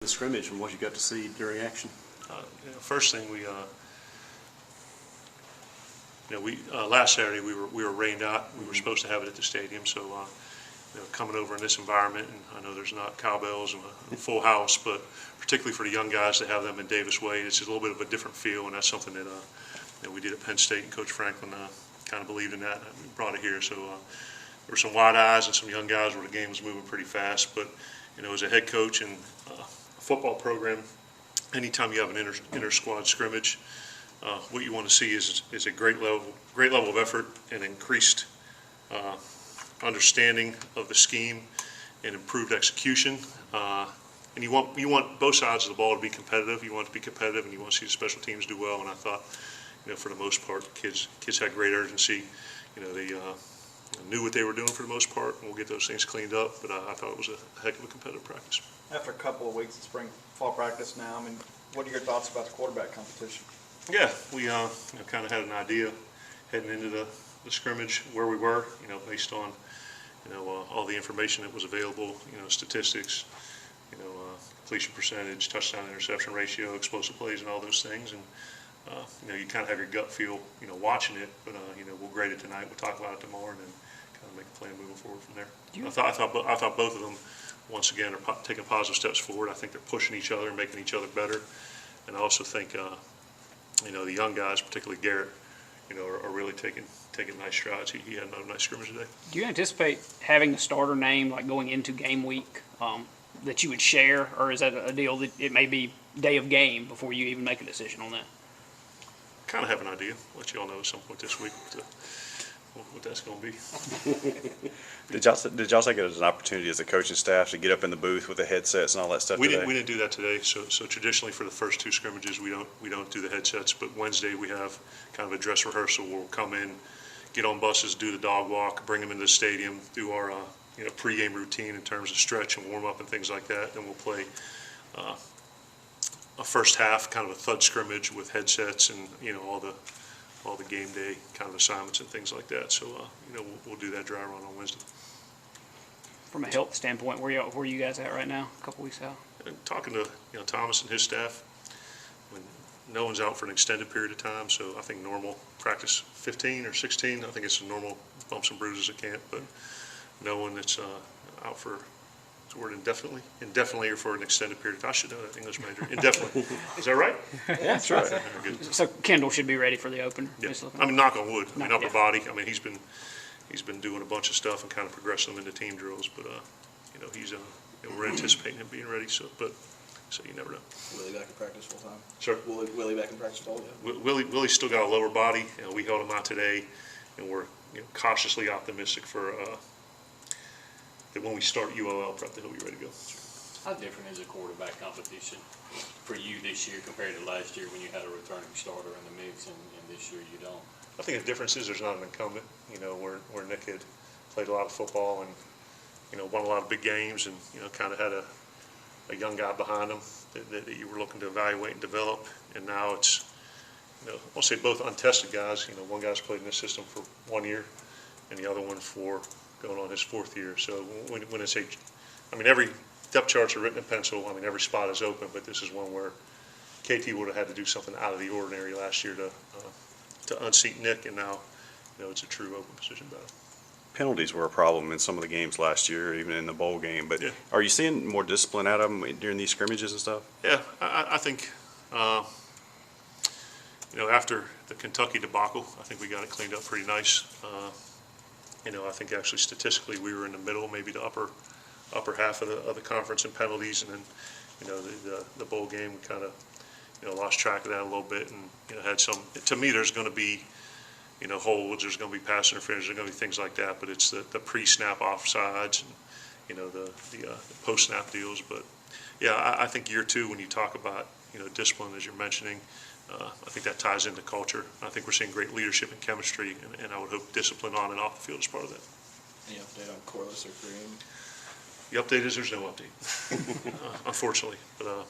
The scrimmage and what you got to see during action? First thing last Saturday we were rained out. We were supposed to have it at the stadium, so coming over in this environment, and I know there's not cowbells and a full house, but particularly for the young guys to have them in Davis Wade, it's a little bit of a different feel, and that's something that we did at Penn State, and Coach Franklin kind of believed in that, and we brought it here. So there were some wide eyes and some young guys where the game was moving pretty fast, but as a head coach and football program, anytime you have an inter-squad scrimmage, what you want to see is a great level of effort and increased understanding of the scheme and improved execution. And you want both sides of the ball to be competitive. You want it to be competitive, and you want to see the special teams do well. And I thought, for the most part, kids had great urgency. They knew what they were doing for the most part, and we'll get those things cleaned up. But I thought it was a heck of a competitive practice. After a couple of weeks of fall practice now, what are your thoughts about the quarterback competition? Yeah, we kind of had an idea heading into the scrimmage where we were, based on all the information that was available, statistics, completion percentage, touchdown interception ratio, explosive plays, and all those things. And you kind of have your gut feel, watching it. But we'll grade it tonight. We'll talk about it tomorrow, and then kind of make a plan moving forward from there. I thought both of them, once again, are taking positive steps forward. I think they're pushing each other and making each other better. And I also think, the young guys, particularly Garrett, are really taking nice strides. He had another nice scrimmage today. Do you anticipate having a starter name like going into game week that you would share, or is that a deal that it may be day of game before you even make a decision on that? Kind of have an idea. I'll let you all know at some point this week what that's going to be. Did y'all take it as an opportunity as a coaching staff to get up in the booth with the headsets and all that stuff We today? didn't do that today. So traditionally for the first two scrimmages we don't do the headsets. But Wednesday we have kind of a dress rehearsal where we'll come in, get on buses, do the dog walk, bring them into the stadium, do our pregame routine in terms of stretch and warm up and things like that. Then we'll play a first half, kind of a thud scrimmage with headsets and all the game day kind of assignments and things like that. So we'll do that dry run on Wednesday. From a health standpoint, where are you guys at right now? A couple weeks out. And talking to Thomas and his staff, when no one's out for an extended period of time, so I think normal practice 15 or 16. I think it's a normal bumps and bruises at camp, but no one that's out for word indefinitely or for an extended period of time. I should know that, English major. Indefinitely. Is that right? Yeah, that's right. Good. So Kendall should be ready for the opener. Yeah. Knock on wood. Upper yeah. body. He's been doing a bunch of stuff and kind of progressing them into team drills, but he's we're anticipating him being ready. So you never know. Willie back in practice full time? Sure. Willie back in practice full time? Willie's still got a lower body. We held him out today, and we're cautiously optimistic for that when we start ULL prep that he'll be ready to go. How different is a quarterback competition for you this year compared to last year when you had a returning starter in the mix, and this year you don't? I think the difference is there's not an incumbent. Where Nick had played a lot of football and won a lot of big games, and kind of had a young guy behind him that you were looking to evaluate and develop. And now it's I'll say both untested guys. One guy's played in this system for 1 year, and the other one for going on his fourth year. So when it's every depth charts are written in pencil. Every spot is open, but this is one where KT would have had to do something out of the ordinary last year to unseat Nick, and now it's a true open position battle. Penalties were a problem in some of the games last year, even in the bowl game. But yeah. Are you seeing more discipline out of them during these scrimmages and stuff? Yeah, I think after the Kentucky debacle, I think we got it cleaned up pretty nice. I think actually statistically we were in the middle, maybe the upper half of the conference in penalties, and then the bowl game we kind of lost track of that a little bit, and had some. To me, there's going to be holds, there's going to be pass interference, there's going to be things like that, but it's the pre-snap offsides and the post-snap deals. But yeah, I think year two, when you talk about discipline as you're mentioning, I think that ties into culture. I think we're seeing great leadership and chemistry, and I would hope discipline on and off the field is part of that. Any update on Corliss or Green? The update is there's no update, unfortunately. But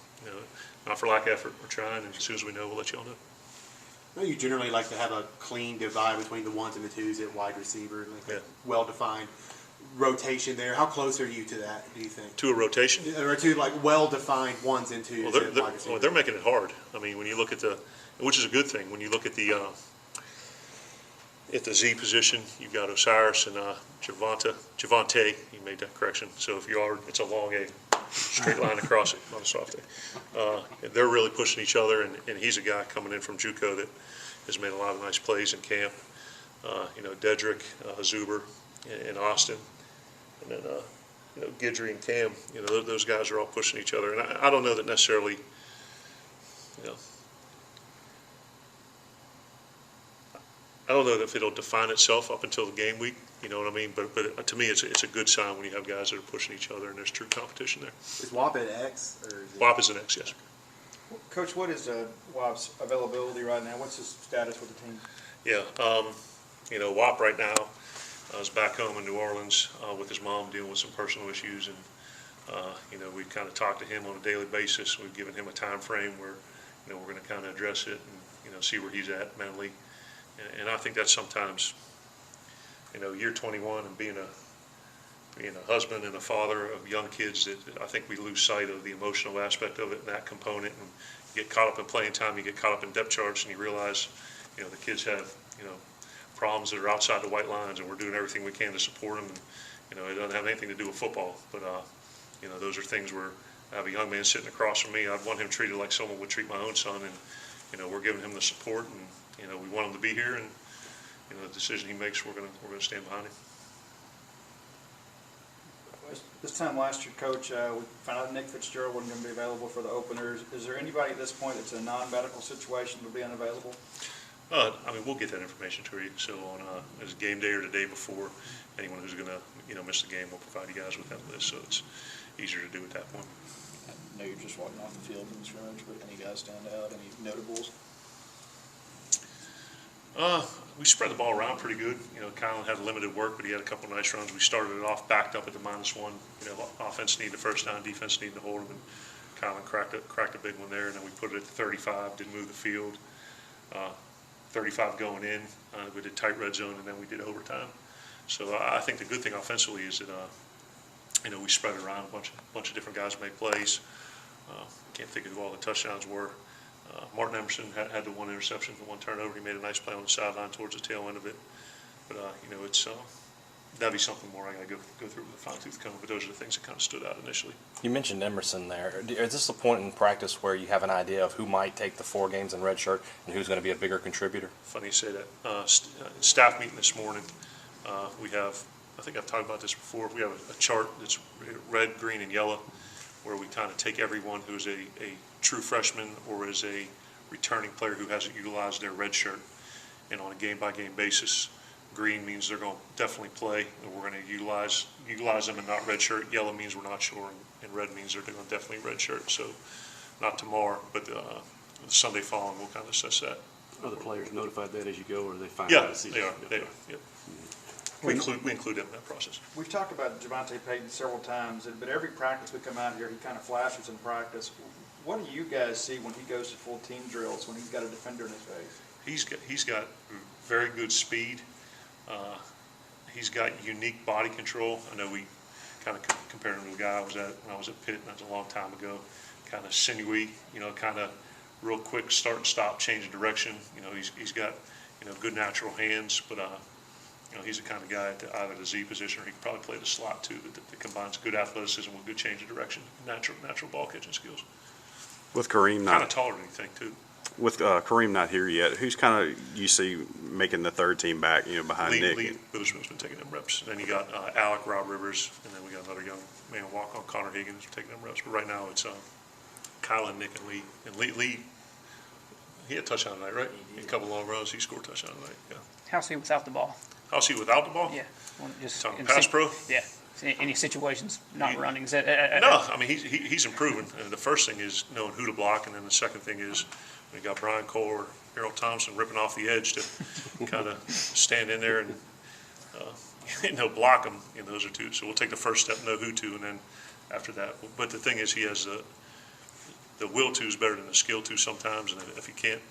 not for lack of effort. We're trying, and as soon as we know, we'll let you all know. Well, you generally like to have a clean divide between the ones and the twos at wide receiver, like Yeah. a well-defined rotation there. How close are you to that, do you think? To a rotation. Or to like well-defined ones and twos? Well, at wide receiver? they're making it hard. I mean, when you look at which is a good thing, when you look at the Z position, you've got Osiris and Javante. You made that correction. So if you are, it's a long A, straight line across it on a soft A. And they're really pushing each other, and he's a guy coming in from JUCO that has made a lot of nice plays in camp. Dedrick, Zuber, and Austin, and then Guidry and Cam. Those guys are all pushing each other, and I don't know that necessarily. I don't know if it'll define itself up until the game week. You know what I mean? But to me, it's a good sign when you have guys that are pushing each other and there's true competition there. Is WAP at X? Or is it... WAP is an X, yes. Coach, what is WAP's availability right now? What's his status with the team? Yeah, WAP right now is back home in New Orleans with his mom dealing with some personal issues, and we've kind of talked to him on a daily basis. We've given him a time frame where we're going to kind of address it and see where he's at mentally. And I think that's sometimes, year 21 and being a husband and a father of young kids, that I think we lose sight of the emotional aspect of it and that component, and you get caught up in playing time, you get caught up in depth charts, and you realize, the kids have, problems that are outside the white lines, and we're doing everything we can to support them. And, it doesn't have anything to do with football, but, those are things where I have a young man sitting across from me. I'd want him treated like someone would treat my own son, and, we're giving him the support, and, we want him to be here, and, the decision he makes, we're gonna stand behind him. This time last year, Coach, we found out Nick Fitzgerald wasn't going to be available for the openers. Is there anybody at this point that's in a non-medical situation to be unavailable? We'll get that information to you. So on as game day or the day before, anyone who's gonna miss the game, we'll provide you guys with that list. So it's easier to do at that point. I know you're just walking off the field in the scrimmage, but any guys stand out? Any notables? We spread the ball around pretty good. Kylan had limited work, but he had a couple nice runs. We started it off backed up at the -1. Offense needed the first down, defense needed to hold him, and Kylan cracked a big one there. And then we put it at 35, didn't move the field. 35 going in. We did tight red zone, and then we did overtime. So I think the good thing offensively is that we spread it around. A bunch of different guys made plays. Can't think of who all the touchdowns were. Martin Emerson had the one interception, the one turnover. He made a nice play on the sideline towards the tail end of it. But it's that'd be something more I got to go through with a fine-tooth comb. But those are the things that kind of stood out initially. You mentioned Emerson there. Is this the point in practice where you have an idea of who might take the 4 games in red shirt and who's going to be a bigger contributor? Funny you say that. Staff meeting this morning, we have, I think I've talked about this before, we have a chart that's red, green, and yellow, where we kind of take everyone who's a true freshman or is a returning player who hasn't utilized their red shirt, and on a game-by-game basis, green means they're going to definitely play, and we're going to utilize them and not red shirt. Yellow means we're not sure, and red means they're going to definitely red shirt. So not tomorrow, but the Sunday following, we'll kind of assess that. Are the players notified that as you go, or are they find Yeah, out as they are. Yep. We include them in that process. We've talked about Javante Payton several times, but every practice we come out here, he kind of flashes in practice. What do you guys see when he goes to full team drills, when he's got a defender in his face? He's got very good speed. He's got unique body control. I know we kind of compared him to a guy when I was at Pitt, and that's a long time ago. Kind of sinewy, kind of real quick start and stop, change of direction. He's got good natural hands, but he's the kind of guy at either the Z position or he can probably play the slot too. That combines good athleticism with good change of direction, natural ball catching skills. With Kareem Kind of not taller than you think too. with Kareem not here yet, who's kind of you see making the third team back, behind Nick? Lee Witherspoon's been taking them reps. Then you got Alec, Rob Rivers, and then we got another young man walk on, Connor Higgins, taking them reps. But right now it's Kylan, Nick, and Lee. And Lee, he had a touchdown tonight, right? A couple long runs, he scored a touchdown tonight. Yeah. How's he without the ball? How's he without the ball? Yeah. Well, just Talking in pass pro? Yeah. Any situations not running? Is that, No, he's improving. And the first thing is knowing who to block, and then the second thing is we got Brian Cole or Harold Thompson ripping off the edge to kind of stand in there and block them. Those are two. So we'll take the first step, know who to, and then after that. But the thing is, he has the will to is better than the skill to sometimes, and if he can't,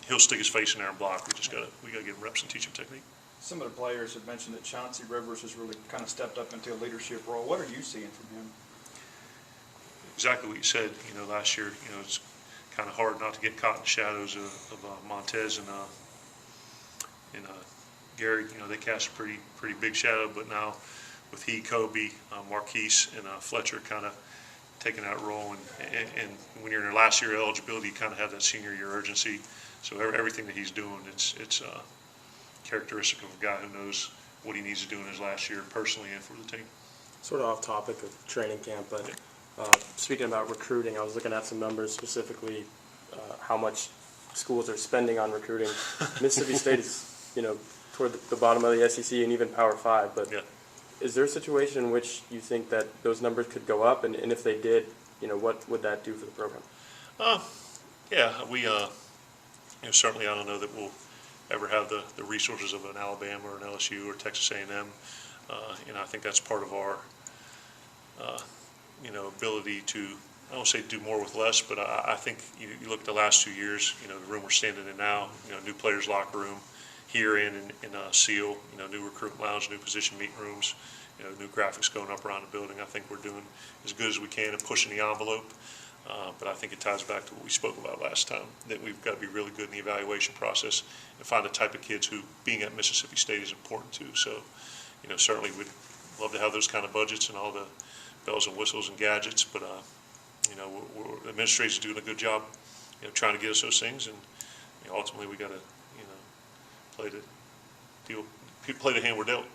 he'll stick his face in there and block. We got to get him reps and teach him technique. Some of the players have mentioned that Chauncey Rivers has really kind of stepped up into a leadership role. What are you seeing from him? Exactly what you said, last year, it's kind of hard not to get caught in the shadows of Montez and Gary. They cast a pretty big shadow, but now with he, Kobe, Marquise, and Fletcher kind of taking that role, and when you're in your last year of eligibility, you kind of have that senior year urgency. So everything that he's doing, it's characteristic of a guy who knows what he needs to do in his last year, personally and for the team. Sort of off topic of training camp, but speaking about recruiting, I was looking at some numbers, specifically how much schools are spending on recruiting. Mississippi State is, toward the bottom of the SEC and even Power 5, but Yeah. is there a situation in which you think that those numbers could go up, and if they did, what would that do for the program? Yeah, we certainly, I don't know that we'll ever have the resources of an Alabama or an LSU or Texas A&M. I think that's part of our ability to, I don't say do more with less, but I think you look at the last 2 years, the room we're standing in now, new players' locker room here in SEAL, new recruit lounge, new position meeting rooms, new graphics going up around the building. I think we're doing as good as we can and pushing the envelope. But I think it ties back to what we spoke about last time, that we've got to be really good in the evaluation process and find the type of kids who being at Mississippi State is important to. So, certainly we'd love to have those kind of budgets and all the bells and whistles and gadgets, but the administration's doing a good job, trying to get us those things, and ultimately we got to, play the hand we're dealt.